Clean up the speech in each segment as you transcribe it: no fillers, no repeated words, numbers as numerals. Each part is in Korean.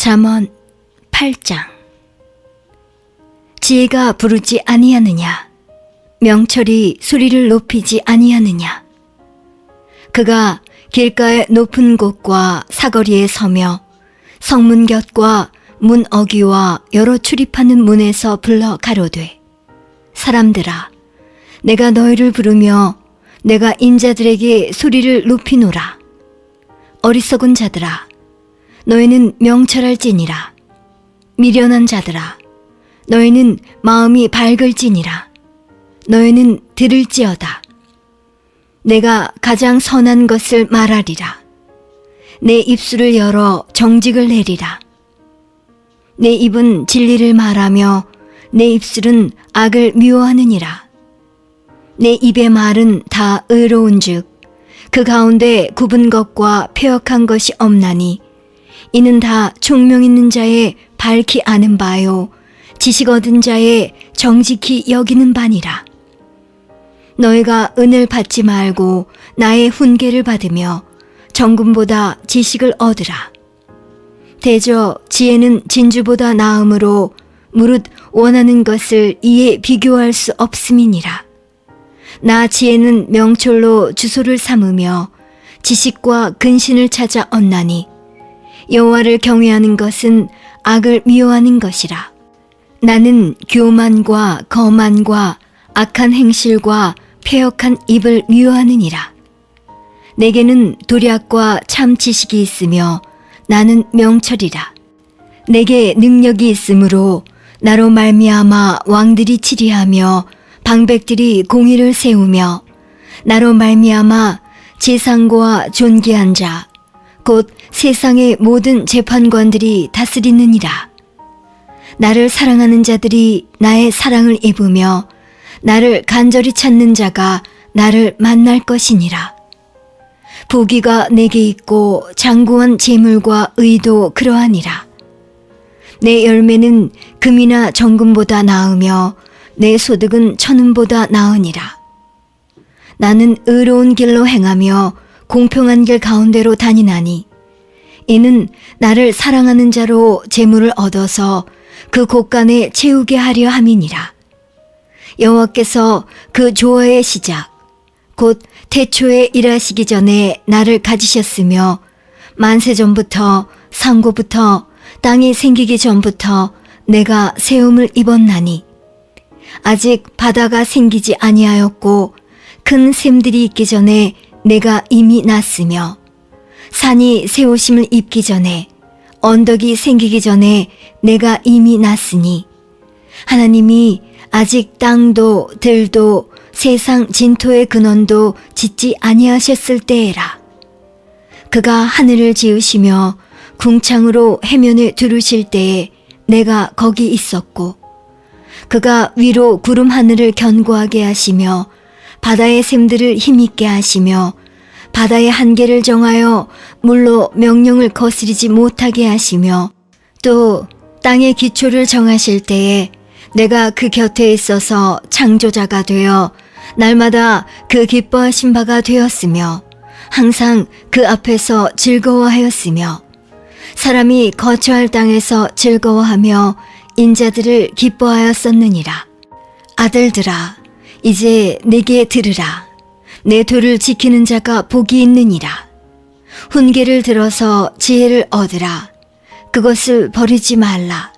잠언 8장. 지혜가 부르지 아니하느냐? 명철이 소리를 높이지 아니하느냐? 그가 길가의 높은 곳과 사거리에 서며 성문 곁과 문 어귀와 여러 출입하는 문에서 불러 가로되, 사람들아, 내가 너희를 부르며 내가 인자들에게 소리를 높이노라. 어리석은 자들아, 너희는 명철할지니라. 미련한 자들아, 너희는 마음이 밝을지니라. 너희는 들을지어다. 내가 가장 선한 것을 말하리라. 내 입술을 열어 정직을 내리라. 내 입은 진리를 말하며 내 입술은 악을 미워하느니라. 내 입의 말은 다 의로운즉 그 가운데 굽은 것과 패역한 것이 없나니 이는 다 총명 있는 자의 밝히 아는 바요 지식 얻은 자의 정직히 여기는 바니라. 너희가 은을 받지 말고 나의 훈계를 받으며 정금보다 지식을 얻으라. 대저 지혜는 진주보다 나음으로 무릇 원하는 것을 이에 비교할 수 없음이니라. 나 지혜는 명철로 주소를 삼으며 지식과 근신을 찾아 얻나니 여호와를 경외하는 것은 악을 미워하는 것이라. 나는 교만과 거만과 악한 행실과 패역한 입을 미워하느니라. 내게는 도략과 참 지식이 있으며 나는 명철이라. 내게 능력이 있으므로 나로 말미암아 왕들이 치리하며 방백들이 공의를 세우며 나로 말미암아 제상과 존귀한 자 곧 세상의 모든 재판관들이 다스리느니라. 나를 사랑하는 자들이 나의 사랑을 입으며 나를 간절히 찾는 자가 나를 만날 것이니라. 부귀가 내게 있고 장구한 재물과 의도 그러하니라. 내 열매는 금이나 정금보다 나으며 내 소득은 천은보다 나으니라. 나는 의로운 길로 행하며 공평한 길 가운데로 다니나니 이는 나를 사랑하는 자로 재물을 얻어서 그 곳간에 채우게 하려 함이니라. 여호와께서 그 조화의 시작 곧 태초에 일하시기 전에 나를 가지셨으며 만세 전부터 상고부터 땅이 생기기 전부터 내가 세움을 입었나니 아직 바다가 생기지 아니하였고 큰 샘들이 있기 전에 내가 이미 났으며 산이 세우심을 입기 전에 언덕이 생기기 전에 내가 이미 났으니 하나님이 아직 땅도 들도 세상 진토의 근원도 짓지 아니하셨을 때에라. 그가 하늘을 지으시며 궁창으로 해면에 두르실 때에 내가 거기 있었고 그가 위로 구름 하늘을 견고하게 하시며 바다의 샘들을 힘있게 하시며 바다의 한계를 정하여 물로 명령을 거스리지 못하게 하시며 또 땅의 기초를 정하실 때에 내가 그 곁에 있어서 창조자가 되어 날마다 그 기뻐하신 바가 되었으며 항상 그 앞에서 즐거워하였으며 사람이 거처할 땅에서 즐거워하며 인자들을 기뻐하였었느니라. 아들들아, 이제 내게 들으라. 내 도를 지키는 자가 복이 있느니라. 훈계를 들어서 지혜를 얻으라. 그것을 버리지 말라.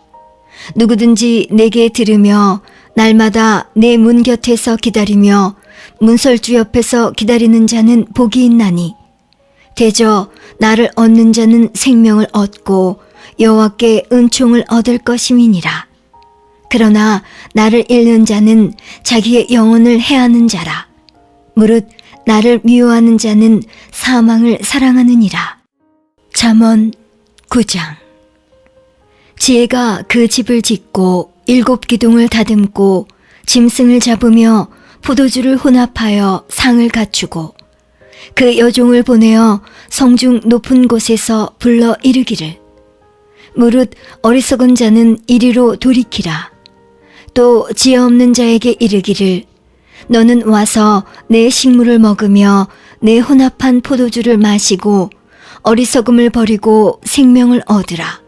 누구든지 내게 들으며 날마다 내 문 곁에서 기다리며 문설주 옆에서 기다리는 자는 복이 있나니 대저 나를 얻는 자는 생명을 얻고 여호와께 은총을 얻을 것임이니라. 그러나 나를 잃는 자는 자기의 영혼을 해하는 자라. 무릇 나를 미워하는 자는 사망을 사랑하느니라. 잠언 9장. 지혜가 그 집을 짓고 7 기둥을 다듬고 짐승을 잡으며 포도주를 혼합하여 상을 갖추고 그 여종을 보내어 성중 높은 곳에서 불러 이르기를 무릇 어리석은 자는 이리로 돌이키라. 또 지혜 없는 자에게 이르기를 너는 와서 내 식물을 먹으며 내 혼합한 포도주를 마시고 어리석음을 버리고 생명을 얻으라.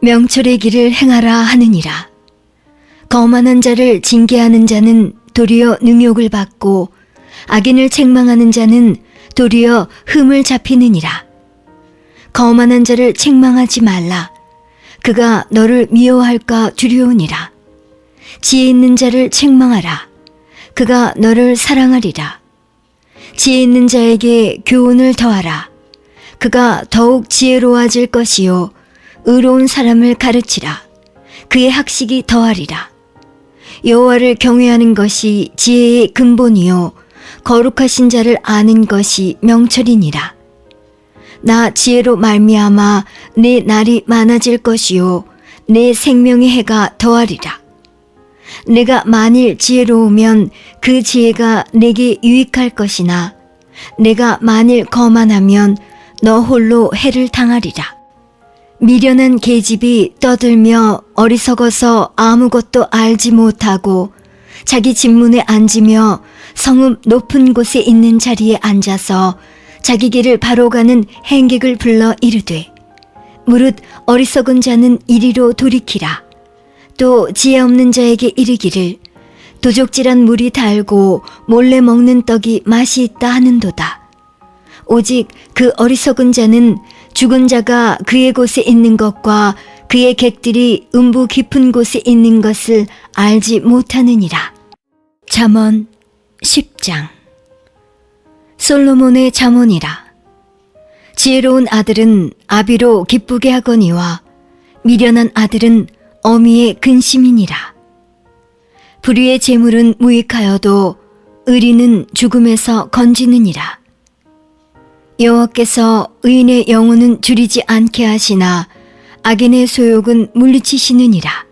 명철의 길을 행하라 하느니라. 거만한 자를 징계하는 자는 도리어 능욕을 받고 악인을 책망하는 자는 도리어 흠을 잡히느니라. 거만한 자를 책망하지 말라. 그가 너를 미워할까 두려우니라. 지혜 있는 자를 책망하라. 그가 너를 사랑하리라. 지혜 있는 자에게 교훈을 더하라. 그가 더욱 지혜로워질 것이요 의로운 사람을 가르치라. 그의 학식이 더하리라. 여호와를 경외하는 것이 지혜의 근본이요 거룩하신 자를 아는 것이 명철이니라. 나 지혜로 말미암아 내 날이 많아질 것이요 내 생명의 해가 더하리라. 내가 만일 지혜로우면 그 지혜가 내게 유익할 것이나 내가 만일 거만하면 너 홀로 해를 당하리라. 미련한 계집이 떠들며 어리석어서 아무것도 알지 못하고 자기 집문에 앉으며 성읍 높은 곳에 있는 자리에 앉아서 자기 길을 바로 가는 행객을 불러 이르되 무릇 어리석은 자는 이리로 돌이키라. 또 지혜 없는 자에게 이르기를 도적질한 물이 달고 몰래 먹는 떡이 맛이 있다 하는도다. 오직 그 어리석은 자는 죽은 자가 그의 곳에 있는 것과 그의 객들이 음부 깊은 곳에 있는 것을 알지 못하느니라. 잠언 10장. 솔로몬의 잠언이라. 지혜로운 아들은 아비로 기쁘게 하거니와 미련한 아들은 어미의 근심이니라. 불의의 재물은 무익하여도 의리는 죽음에서 건지느니라. 여호와께서 의인의 영혼은 줄이지 않게 하시나 악인의 소욕은 물리치시느니라.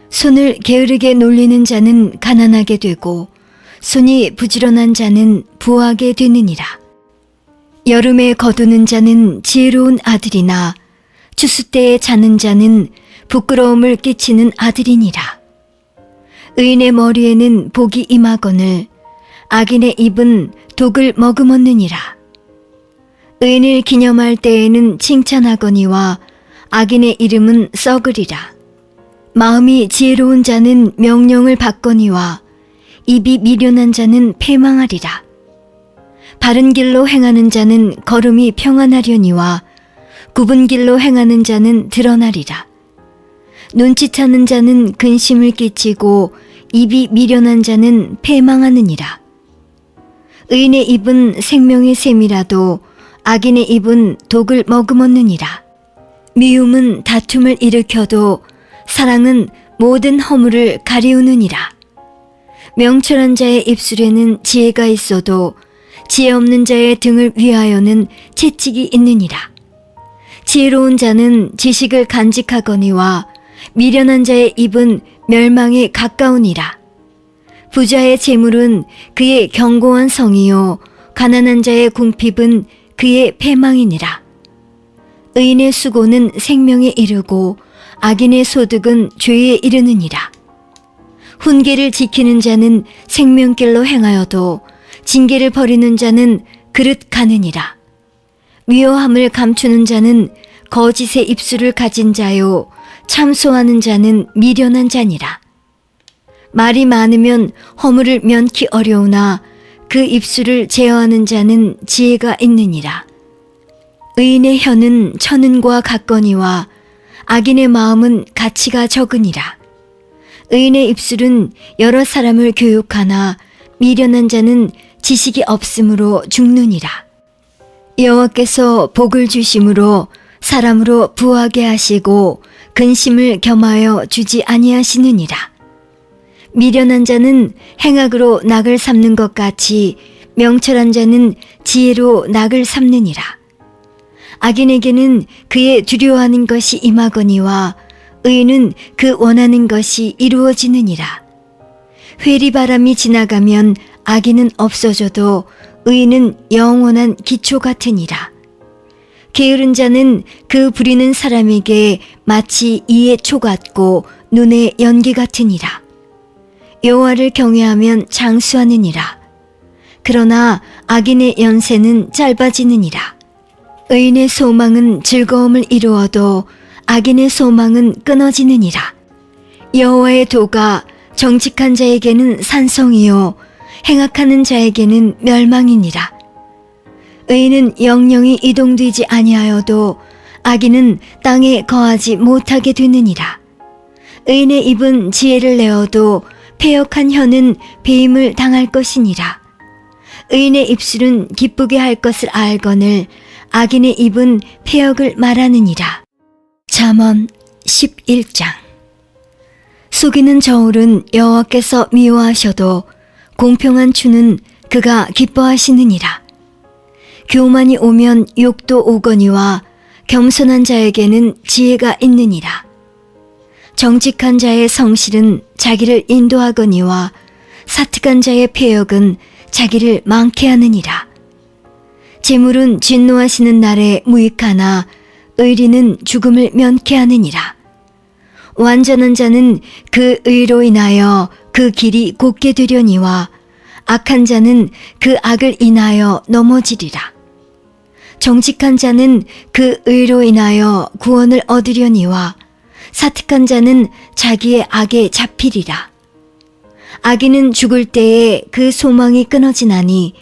손을 게으르게 놀리는 자는 가난하게 되고 손이 부지런한 자는 부하게 되느니라. 여름에 거두는 자는 지혜로운 아들이나 추수 때에 자는 자는 부끄러움을 끼치는 아들이니라. 의인의 머리에는 복이 임하거늘 악인의 입은 독을 머금었느니라. 의인을 기념할 때에는 칭찬하거니와 악인의 이름은 썩으리라. 마음이 지혜로운 자는 명령을 받거니와 입이 미련한 자는 패망하리라. 바른 길로 행하는 자는 걸음이 평안하려니와 굽은 길로 행하는 자는 드러나리라. 눈치차는 자는 근심을 끼치고 입이 미련한 자는 패망하느니라. 의인의 입은 생명의 샘이라도 악인의 입은 독을 머금었느니라. 미움은 다툼을 일으켜도 사랑은 모든 허물을 가리우느니라. 명철한 자의 입술에는 지혜가 있어도 지혜 없는 자의 등을 위하여는 채찍이 있느니라. 지혜로운 자는 지식을 간직하거니와 미련한 자의 입은 멸망에 가까우니라. 부자의 재물은 그의 견고한 성이요 가난한 자의 궁핍은 그의 패망이니라. 의인의 수고는 생명에 이르고 악인의 소득은 죄에 이르느니라. 훈계를 지키는 자는 생명길로 행하여도 징계를 버리는 자는 그릇 가느니라. 미워함을 감추는 자는 거짓의 입술을 가진 자요 참소하는 자는 미련한 자니라. 말이 많으면 허물을 면키 어려우나 그 입술을 제어하는 자는 지혜가 있느니라. 의인의 혀는 천은과 같거니와 악인의 마음은 가치가 적으니라. 의인의 입술은 여러 사람을 교육하나 미련한 자는 지식이 없으므로 죽느니라. 여호와께서 복을 주심으로 사람으로 부하게 하시고 근심을 겸하여 주지 아니하시느니라. 미련한 자는 행악으로 낙을 삼는 것 같이 명철한 자는 지혜로 낙을 삼느니라. 악인에게는 그의 두려워하는 것이 임하거니와 의인은 그 원하는 것이 이루어지느니라. 회리바람이 지나가면 악인은 없어져도 의인은 영원한 기초 같으니라. 게으른 자는 그 부리는 사람에게 마치 이의 초 같고 눈의 연기 같으니라. 여호와를 경외하면 장수하느니라. 그러나 악인의 연세는 짧아지느니라. 의인의 소망은 즐거움을 이루어도 악인의 소망은 끊어지느니라. 여호와의 도가 정직한 자에게는 산성이요 행악하는 자에게는 멸망이니라. 의인은 영영이 이동되지 아니하여도 악인은 땅에 거하지 못하게 되느니라. 의인의 입은 지혜를 내어도 패역한 혀는 배임을 당할 것이니라. 의인의 입술은 기쁘게 할 것을 알거늘 악인의 입은 패역을 말하느니라. 잠언 11장. 속이는 저울은 여호와께서 미워하셔도 공평한 추는 그가 기뻐하시느니라. 교만이 오면 욕도 오거니와 겸손한 자에게는 지혜가 있느니라. 정직한 자의 성실은 자기를 인도하거니와 사특한 자의 패역은 자기를 망케 하느니라. 재물은 진노하시는 날에 무익하나 의리는 죽음을 면케 하느니라. 완전한 자는 그 의로 인하여 그 길이 곧게 되려니와 악한 자는 그 악을 인하여 넘어지리라. 정직한 자는 그 의로 인하여 구원을 얻으려니와 사특한 자는 자기의 악에 잡히리라. 악인은 죽을 때에 그 소망이 끊어지나니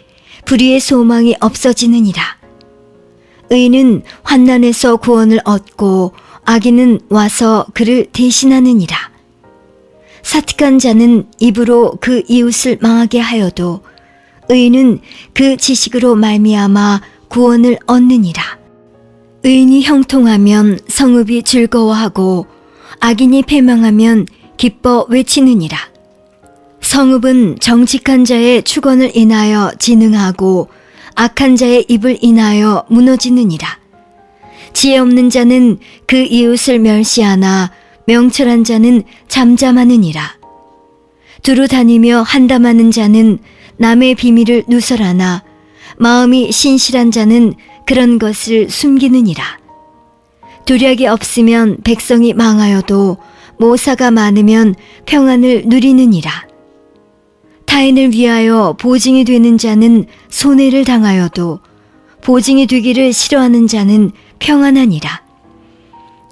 불의의 소망이 없어지느니라. 의인은 환난에서 구원을 얻고 악인은 와서 그를 대신하느니라. 사특한 자는 입으로 그 이웃을 망하게 하여도 의인은 그 지식으로 말미암아 구원을 얻느니라. 의인이 형통하면 성읍이 즐거워하고 악인이 패망하면 기뻐 외치느니라. 성읍은 정직한 자의 축원을 인하여 진흥하고 악한 자의 입을 인하여 무너지느니라. 지혜 없는 자는 그 이웃을 멸시하나 명철한 자는 잠잠하느니라. 두루 다니며 한담하는 자는 남의 비밀을 누설하나 마음이 신실한 자는 그런 것을 숨기느니라. 도략이 없으면 백성이 망하여도 모사가 많으면 평안을 누리느니라. 타인을 위하여 보증이 되는 자는 손해를 당하여도 보증이 되기를 싫어하는 자는 평안하니라.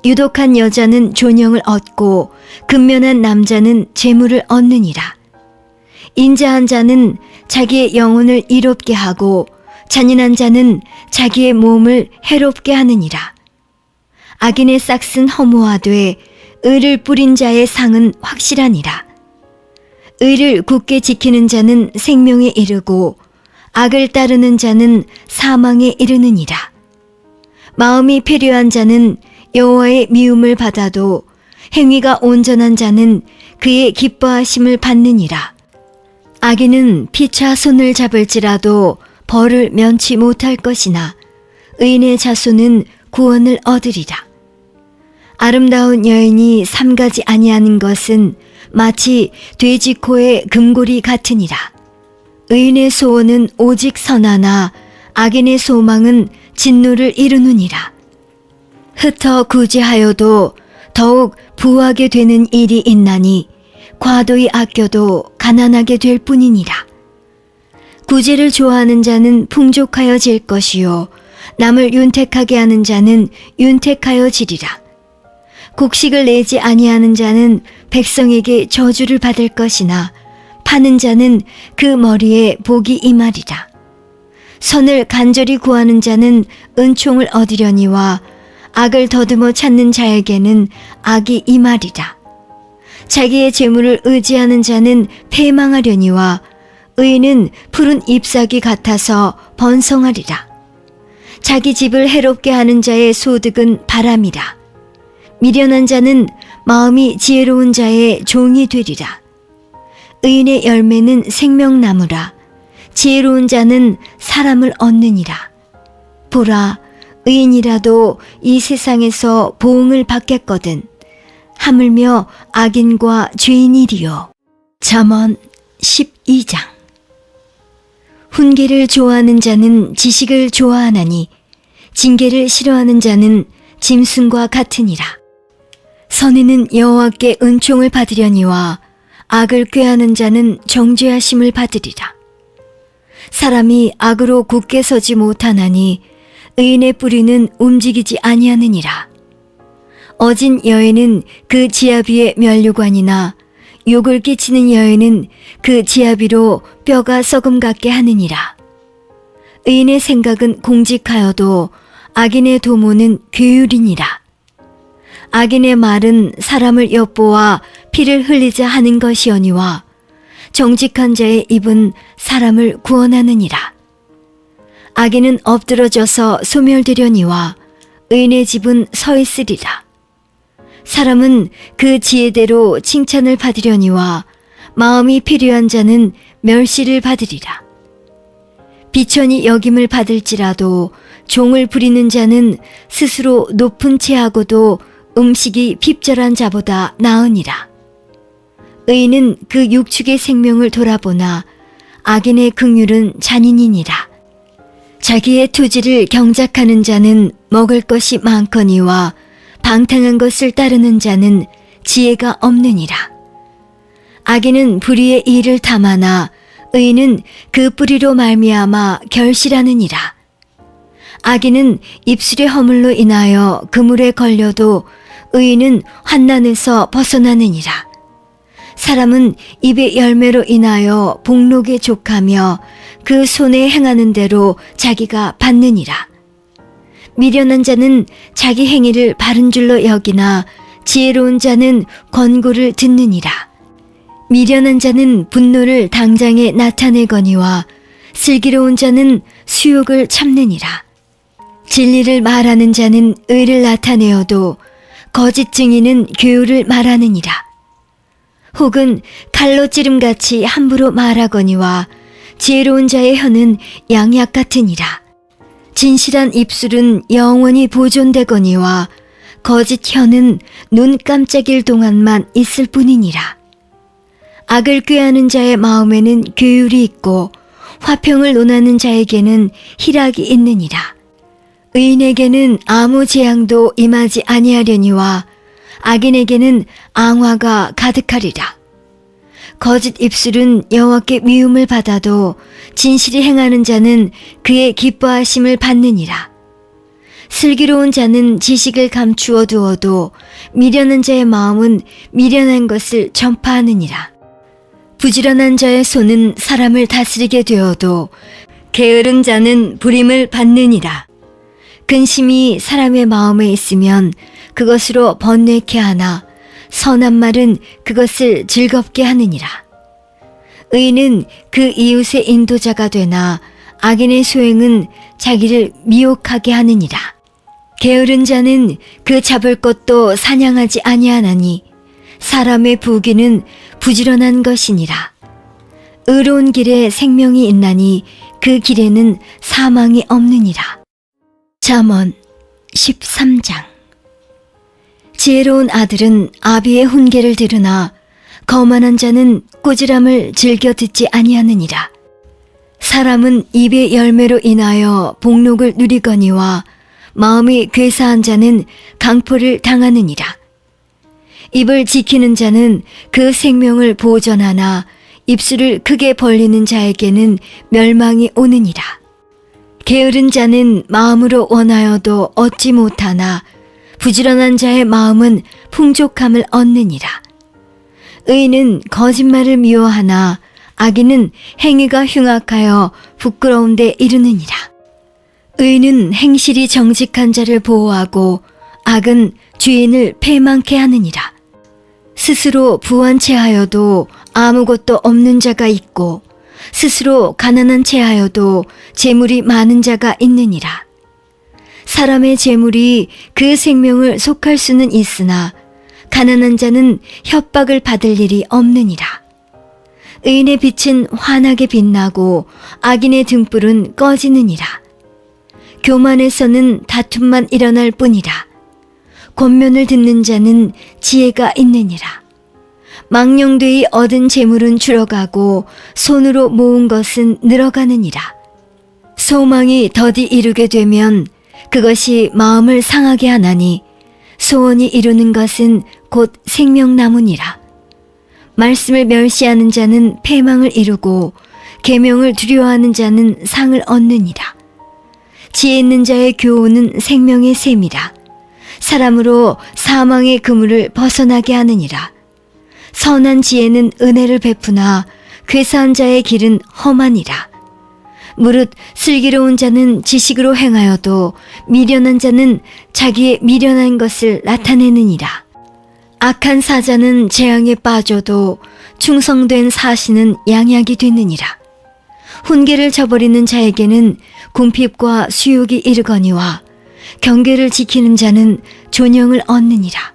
유독한 여자는 존영을 얻고 근면한 남자는 재물을 얻느니라. 인자한 자는 자기의 영혼을 이롭게 하고 잔인한 자는 자기의 몸을 해롭게 하느니라. 악인의 싹은 허무하되 의를 뿌린 자의 상은 확실하니라. 의를 굳게 지키는 자는 생명에 이르고 악을 따르는 자는 사망에 이르느니라. 마음이 패류한 자는 여호와의 미움을 받아도 행위가 온전한 자는 그의 기뻐하심을 받느니라. 악인은 피차 손을 잡을지라도 벌을 면치 못할 것이나 의인의 자손은 구원을 얻으리라. 아름다운 여인이 삼가지 아니하는 것은 마치 돼지 코의 금고리 같으니라. 의인의 소원은 오직 선하나 악인의 소망은 진노를 이루느니라. 흩어 구제하여도 더욱 부하게 되는 일이 있나니 과도히 아껴도 가난하게 될 뿐이니라. 구제를 좋아하는 자는 풍족하여질 것이요 남을 윤택하게 하는 자는 윤택하여지리라. 곡식을 내지 아니하는 자는 백성에게 저주를 받을 것이나 파는 자는 그 머리에 복이 임하리라. 선을 간절히 구하는 자는 은총을 얻으려니와 악을 더듬어 찾는 자에게는 악이 임하리라. 자기의 재물을 의지하는 자는 패망하려니와 의인은 푸른 잎사귀 같아서 번성하리라. 자기 집을 해롭게 하는 자의 소득은 바람이라. 미련한 자는 마음이 지혜로운 자의 종이 되리라. 의인의 열매는 생명나무라. 지혜로운 자는 사람을 얻느니라. 보라, 의인이라도 이 세상에서 보응을 받겠거든. 하물며 악인과 죄인이리요. 잠언 12장. 훈계를 좋아하는 자는 지식을 좋아하나니 징계를 싫어하는 자는 짐승과 같으니라. 선인은 여호와께 은총을 받으려니와 악을 꾀하는 자는 정죄하심을 받으리라. 사람이 악으로 굳게 서지 못하나니 의인의 뿌리는 움직이지 아니하느니라. 어진 여인은 그 지아비의 면류관이나 욕을 끼치는 여인은 그 지아비로 뼈가 썩음 같게 하느니라. 의인의 생각은 공직하여도 악인의 도모는 괴율이니라. 악인의 말은 사람을 엿보아 피를 흘리자 하는 것이오니와 정직한 자의 입은 사람을 구원하느니라. 악인은 엎드러져서 소멸되려니와 의인의 집은 서 있으리라. 사람은 그 지혜대로 칭찬을 받으려니와 마음이 필요한 자는 멸시를 받으리라. 비천이 여김을 받을지라도 종을 부리는 자는 스스로 높은 채하고도 음식이 핍절한 자보다 나으니라. 의인은 그 육축의 생명을 돌아보나 악인의 긍휼은 잔인이니라. 자기의 토지를 경작하는 자는 먹을 것이 많거니와 방탕한 것을 따르는 자는 지혜가 없느니라. 악인은 불의의 일을 탐하나 의인은 그 뿌리로 말미암아 결실하느니라. 악인은 입술의 허물로 인하여 그물에 걸려도 의인은 환난에서 벗어나느니라. 사람은 입의 열매로 인하여 복록에 족하며 그 손에 행하는 대로 자기가 받느니라. 미련한 자는 자기 행위를 바른 줄로 여기나 지혜로운 자는 권고를 듣느니라. 미련한 자는 분노를 당장에 나타내거니와 슬기로운 자는 수욕을 참느니라. 진리를 말하는 자는 의를 나타내어도 거짓 증인은 교훈을 말하느니라. 혹은 칼로 찌름같이 함부로 말하거니와 지혜로운 자의 혀는 양약 같으니라. 진실한 입술은 영원히 보존되거니와 거짓 혀는 눈 깜짝일 동안만 있을 뿐이니라. 악을 꾀하는 자의 마음에는 교율이 있고 화평을 논하는 자에게는 희락이 있느니라. 의인에게는 아무 재앙도 임하지 아니하려니와 악인에게는 앙화가 가득하리라. 거짓 입술은 여호와께 미움을 받아도 진실이 행하는 자는 그의 기뻐하심을 받느니라. 슬기로운 자는 지식을 감추어 두어도 미련한 자의 마음은 미련한 것을 전파하느니라. 부지런한 자의 손은 사람을 다스리게 되어도 게으른 자는 부림을 받느니라. 근심이 사람의 마음에 있으면 그것으로 번뇌케 하나 선한 말은 그것을 즐겁게 하느니라. 의인은 그 이웃의 인도자가 되나 악인의 소행은 자기를 미혹하게 하느니라. 게으른 자는 그 잡을 것도 사냥하지 아니하나니 사람의 부귀는 부지런한 것이니라. 의로운 길에 생명이 있나니 그 길에는 사망이 없느니라. 잠언 13장. 지혜로운 아들은 아비의 훈계를 들으나 거만한 자는 꾸지람을 즐겨 듣지 아니하느니라. 사람은 입의 열매로 인하여 복록을 누리거니와 마음이 괴사한 자는 강포를 당하느니라. 입을 지키는 자는 그 생명을 보전하나 입술을 크게 벌리는 자에게는 멸망이 오느니라. 게으른 자는 마음으로 원하여도 얻지 못하나 부지런한 자의 마음은 풍족함을 얻느니라. 의인은 거짓말을 미워하나 악인은 행위가 흉악하여 부끄러운 데 이르느니라. 의인은 행실이 정직한 자를 보호하고 악은 주인을 패망케 하느니라. 스스로 부한 채하여도 아무것도 없는 자가 있고 스스로 가난한 채하여도 재물이 많은 자가 있느니라. 사람의 재물이 그 생명을 속할 수는 있으나 가난한 자는 협박을 받을 일이 없느니라. 의인의 빛은 환하게 빛나고 악인의 등불은 꺼지느니라. 교만에서는 다툼만 일어날 뿐이라. 권면을 듣는 자는 지혜가 있느니라. 망령되이 얻은 재물은 줄어가고 손으로 모은 것은 늘어가느니라. 소망이 더디 이루게 되면 그것이 마음을 상하게 하나니 소원이 이루는 것은 곧 생명나무니라. 말씀을 멸시하는 자는 패망을 이루고 계명을 두려워하는 자는 상을 얻느니라. 지혜 있는 자의 교훈은 생명의 샘이라. 사람으로 사망의 그물을 벗어나게 하느니라. 선한 지혜는 은혜를 베푸나 괴사한 자의 길은 험하니라. 무릇 슬기로운 자는 지식으로 행하여도 미련한 자는 자기의 미련한 것을 나타내느니라. 악한 사자는 재앙에 빠져도 충성된 사신은 양약이 되느니라. 훈계를 저버리는 자에게는 궁핍과 수욕이 이르거니와 경계를 지키는 자는 존영을 얻느니라.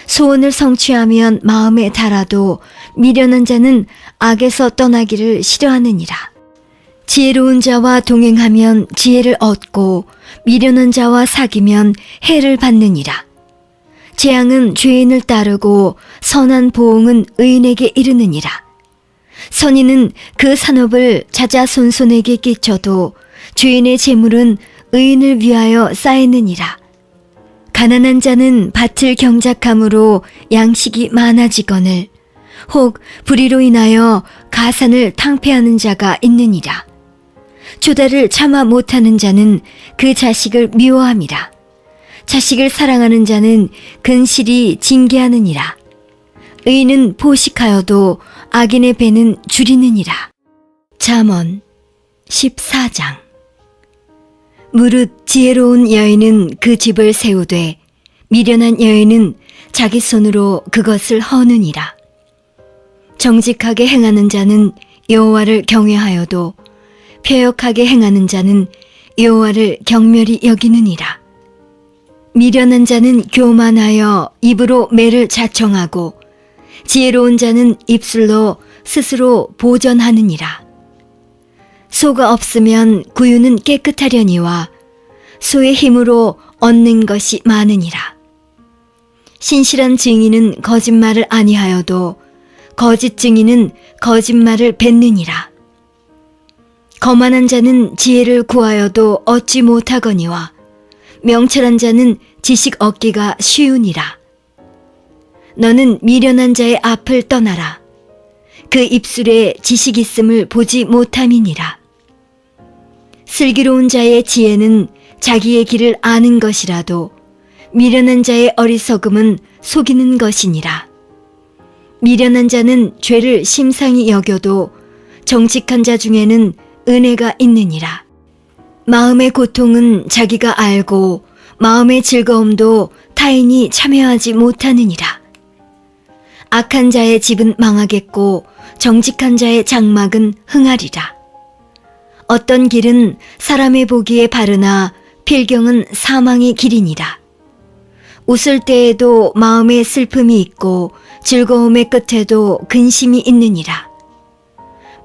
소원을 성취하면 마음에 달아도 미련한 자는 악에서 떠나기를 싫어하느니라. 지혜로운 자와 동행하면 지혜를 얻고 미련한 자와 사귀면 해를 받느니라. 재앙은 죄인을 따르고 선한 보응은 의인에게 이르느니라. 선인은 그 산업을 자자손손에게 끼쳐도 죄인의 재물은 의인을 위하여 쌓이느니라. 가난한 자는 밭을 경작함으로 양식이 많아지거늘 혹 불의로 인하여 가산을 탕폐하는 자가 있느니라. 조달을 참아 못하는 자는 그 자식을 미워함이라. 자식을 사랑하는 자는 근실이 징계하느니라. 의인은 포식하여도 악인의 배는 줄이느니라. 잠언 14장. 무릇 지혜로운 여인은 그 집을 세우되 미련한 여인은 자기 손으로 그것을 허느니라. 정직하게 행하는 자는 여호와를 경외하여도 패역하게 행하는 자는 여호와를 경멸히 여기느니라. 미련한 자는 교만하여 입으로 매를 자청하고 지혜로운 자는 입술로 스스로 보전하느니라. 소가 없으면 구유는 깨끗하려니와 소의 힘으로 얻는 것이 많으니라. 신실한 증인은 거짓말을 아니하여도 거짓 증인은 거짓말을 뱉느니라. 거만한 자는 지혜를 구하여도 얻지 못하거니와 명철한 자는 지식 얻기가 쉬우니라. 너는 미련한 자의 앞을 떠나라. 그 입술에 지식 있음을 보지 못함이니라. 슬기로운 자의 지혜는 자기의 길을 아는 것이라도 미련한 자의 어리석음은 속이는 것이니라. 미련한 자는 죄를 심상히 여겨도 정직한 자 중에는 은혜가 있느니라. 마음의 고통은 자기가 알고 마음의 즐거움도 타인이 참여하지 못하느니라. 악한 자의 집은 망하겠고 정직한 자의 장막은 흥하리라. 어떤 길은 사람의 보기에 바르나 필경은 사망의 길이니라. 웃을 때에도 마음에 슬픔이 있고 즐거움의 끝에도 근심이 있느니라.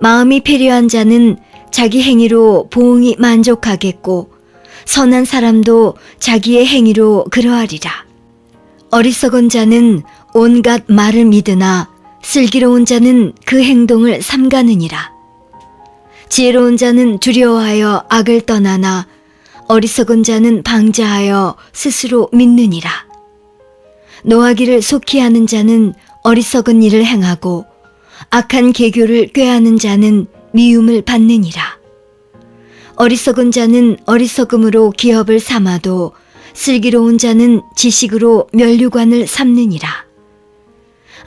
마음이 패려한 자는 자기 행위로 보응이 만족하겠고 선한 사람도 자기의 행위로 그러하리라. 어리석은 자는 온갖 말을 믿으나 슬기로운 자는 그 행동을 삼가느니라. 지혜로운 자는 두려워하여 악을 떠나나 어리석은 자는 방자하여 스스로 믿느니라. 노하기를 속히 하는 자는 어리석은 일을 행하고 악한 계교를 꾀하는 자는 미움을 받느니라. 어리석은 자는 어리석음으로 기업을 삼아도 슬기로운 자는 지식으로 면류관을 삼느니라.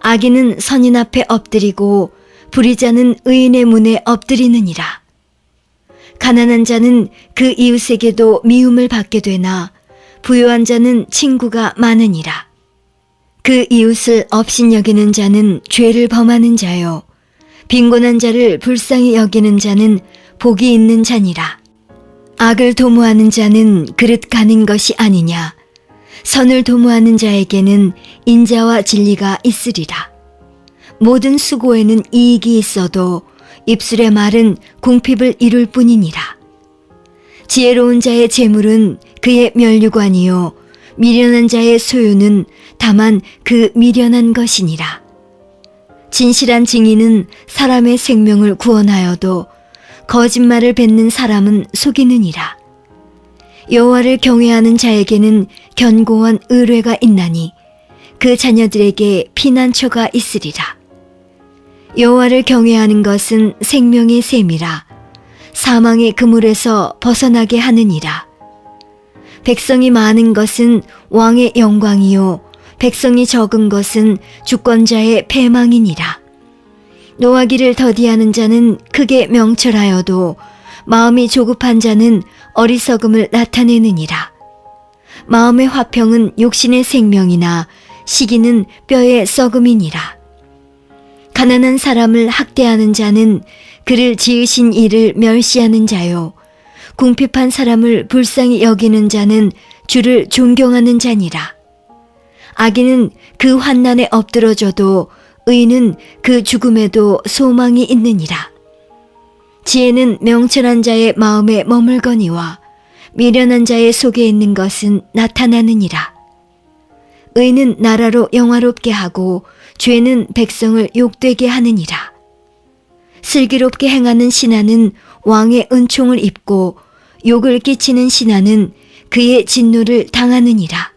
악인은 선인 앞에 엎드리고 불의자는 의인의 문에 엎드리느니라. 가난한 자는 그 이웃에게도 미움을 받게 되나 부유한 자는 친구가 많으니라. 그 이웃을 업신여기는 자는 죄를 범하는 자요 빈곤한 자를 불쌍히 여기는 자는 복이 있는 자니라. 악을 도모하는 자는 그릇 가는 것이 아니냐. 선을 도모하는 자에게는 인자와 진리가 있으리라. 모든 수고에는 이익이 있어도 입술의 말은 궁핍을 이룰 뿐이니라. 지혜로운 자의 재물은 그의 면류관이요 미련한 자의 소유는 다만 그 미련한 것이니라. 진실한 증인은 사람의 생명을 구원하여도 거짓말을 뱉는 사람은 속이느니라. 여호와를 경외하는 자에게는 견고한 의뢰가 있나니 그 자녀들에게 피난처가 있으리라. 여호와를 경외하는 것은 생명의 셈이라. 사망의 그물에서 벗어나게 하느니라. 백성이 많은 것은 왕의 영광이요 백성이 적은 것은 주권자의 패망이니라. 노하기를 더디하는 자는 크게 명철하여도 마음이 조급한 자는 어리석음을 나타내느니라. 마음의 화평은 육신의 생명이나 시기는 뼈의 썩음이니라. 가난한 사람을 학대하는 자는 그를 지으신 이를 멸시하는 자요 궁핍한 사람을 불쌍히 여기는 자는 주를 존경하는 자니라. 악인은 그 환난에 엎드러져도 의인은 그 죽음에도 소망이 있느니라. 지혜는 명철한 자의 마음에 머물거니와 미련한 자의 속에 있는 것은 나타나느니라. 의는 나라로 영화롭게 하고 죄는 백성을 욕되게 하느니라. 슬기롭게 행하는 신하는 왕의 은총을 입고 욕을 끼치는 신하는 그의 진노를 당하느니라.